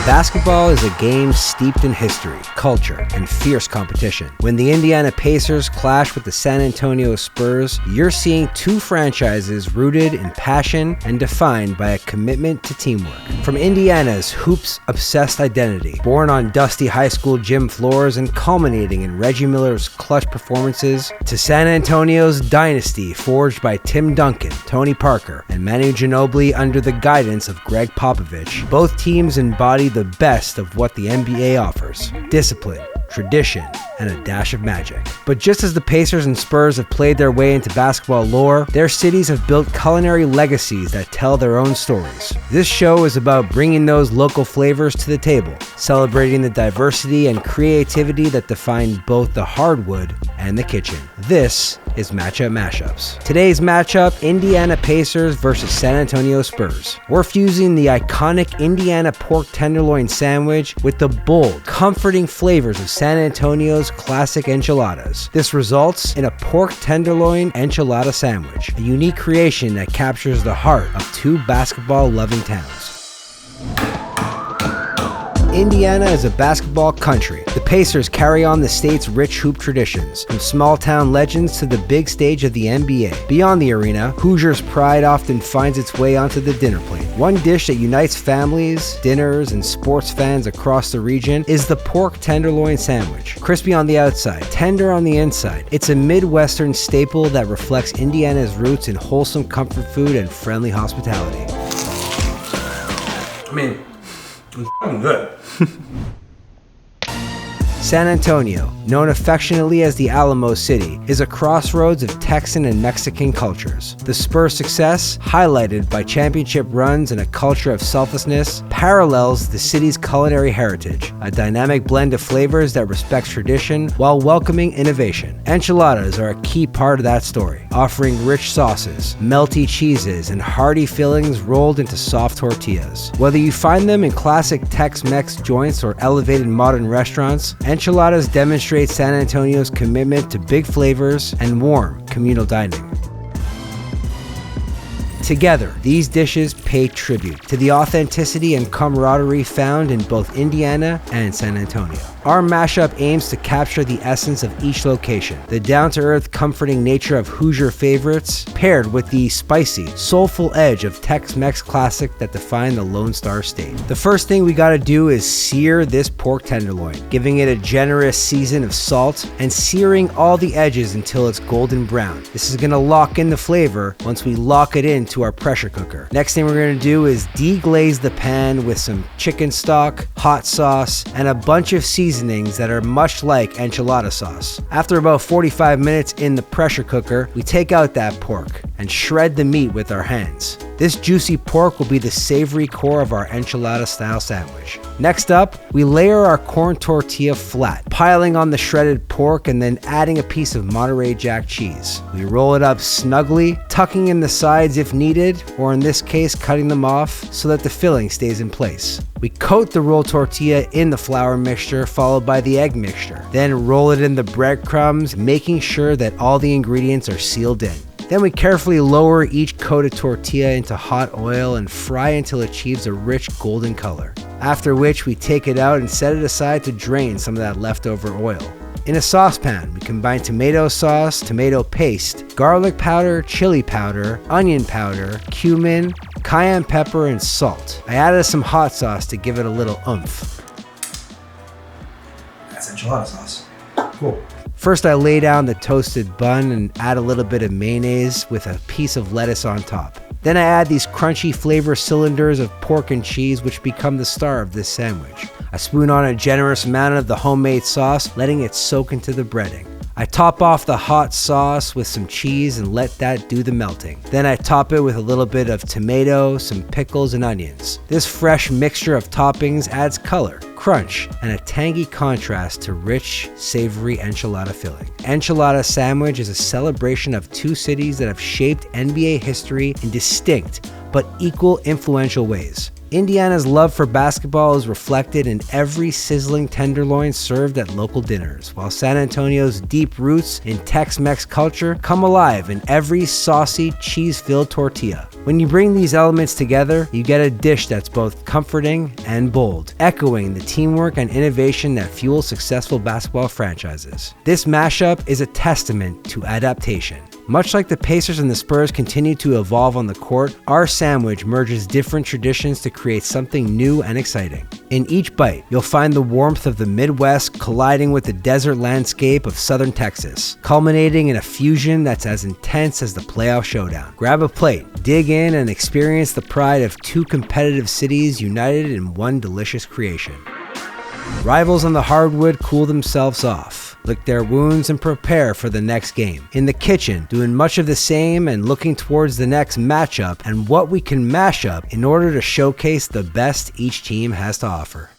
Basketball is a game steeped in history, culture, and fierce competition. When the Indiana Pacers clash with the San Antonio Spurs, you're seeing two franchises rooted in passion and defined by a commitment to teamwork. From Indiana's hoops-obsessed identity, born on dusty high school gym floors and culminating in Reggie Miller's clutch performances, to San Antonio's dynasty forged by Tim Duncan, Tony Parker, and Manu Ginobili under the guidance of Greg Popovich, both teams embody the best of what the NBA offers: discipline, tradition, and a dash of magic. But just as the Pacers and Spurs have played their way into basketball lore, their cities have built culinary legacies that tell their own stories. This show is about bringing those local flavors to the table, celebrating the diversity and creativity that define both the hardwood and the kitchen. This is Matchup Mashups. Today's matchup, Indiana Pacers versus San Antonio Spurs. We're fusing the iconic Indiana Pork Tenderloin Sandwich with the bold, comforting flavors of San Antonio's classic enchiladas. This results in a Pork Tenderloin Enchilada Sandwich, a unique creation that captures the heart of two basketball-loving towns. Indiana is a basketball country. The Pacers carry on the state's rich hoop traditions, from small-town legends to the big stage of the NBA. Beyond the arena, Hoosiers' pride often finds its way onto the dinner plate. One dish that unites families, dinners, and sports fans across the region is the Pork Tenderloin Sandwich. Crispy on the outside, tender on the inside, it's a Midwestern staple that reflects Indiana's roots in wholesome comfort food and friendly hospitality. It's fucking good. San Antonio, known affectionately as the Alamo City, is a crossroads of Texan and Mexican cultures. The Spurs' success, highlighted by championship runs and a culture of selflessness, parallels the city's culinary heritage, a dynamic blend of flavors that respects tradition while welcoming innovation. Enchiladas are a key part of that story, offering rich sauces, melty cheeses, and hearty fillings rolled into soft tortillas. Whether you find them in classic Tex-Mex joints or elevated modern restaurants, enchiladas demonstrate San Antonio's commitment to big flavors and warm communal dining. Together, these dishes pay tribute to the authenticity and camaraderie found in both Indiana and San Antonio. Our mashup aims to capture the essence of each location, the down-to-earth, comforting nature of Hoosier favorites, paired with the spicy, soulful edge of Tex-Mex classic that define the Lone Star State. The first thing we gotta do is sear this pork tenderloin, giving it a generous season of salt and searing all the edges until it's golden brown. This is gonna lock in the flavor once we lock it into our pressure cooker. Next thing we're gonna do is deglaze the pan with some chicken stock, hot sauce, and a bunch of seasonings that are much like enchilada sauce. After about 45 minutes in the pressure cooker, we take out that pork and shred the meat with our hands. This juicy pork will be the savory core of our enchilada style sandwich. Next up, we layer our corn tortilla flat, piling on the shredded pork and then adding a piece of Monterey Jack cheese. We roll it up snugly, tucking in the sides if needed, or in this case, cutting them off so that the filling stays in place. We coat the rolled tortilla in the flour mixture, followed by the egg mixture. Then roll it in the breadcrumbs, making sure that all the ingredients are sealed in. Then we carefully lower each coated tortilla into hot oil and fry until it achieves a rich golden color. After which we take it out and set it aside to drain some of that leftover oil. In a saucepan, we combine tomato sauce, tomato paste, garlic powder, chili powder, onion powder, cumin, cayenne pepper, and salt. I added some hot sauce to give it a little oomph. That's enchilada sauce. Cool. First, I lay down the toasted bun and add a little bit of mayonnaise with a piece of lettuce on top. Then I add these crunchy flavor cylinders of pork and cheese, which become the star of this sandwich. I spoon on a generous amount of the homemade sauce, letting it soak into the breading. I top off the hot sauce with some cheese and let that do the melting. Then I top it with a little bit of tomato, some pickles, and onions. This fresh mixture of toppings adds color, crunch, and a tangy contrast to rich, savory enchilada filling. Enchilada Sandwich is a celebration of two cities that have shaped NBA history in distinct but equal influential ways. Indiana's love for basketball is reflected in every sizzling tenderloin served at local dinners, while San Antonio's deep roots in Tex-Mex culture come alive in every saucy, cheese-filled tortilla. When you bring these elements together, you get a dish that's both comforting and bold, echoing the teamwork and innovation that fuel successful basketball franchises. This mashup is a testament to adaptation. Much like the Pacers and the Spurs continue to evolve on the court, our sandwich merges different traditions to create something new and exciting. In each bite, you'll find the warmth of the Midwest colliding with the desert landscape of southern Texas, culminating in a fusion that's as intense as the playoff showdown. Grab a plate, dig in, and experience the pride of two competitive cities united in one delicious creation. Rivals on the hardwood cool themselves off, lick their wounds, and prepare for the next game. In the kitchen, doing much of the same and looking towards the next matchup and what we can mash up in order to showcase the best each team has to offer.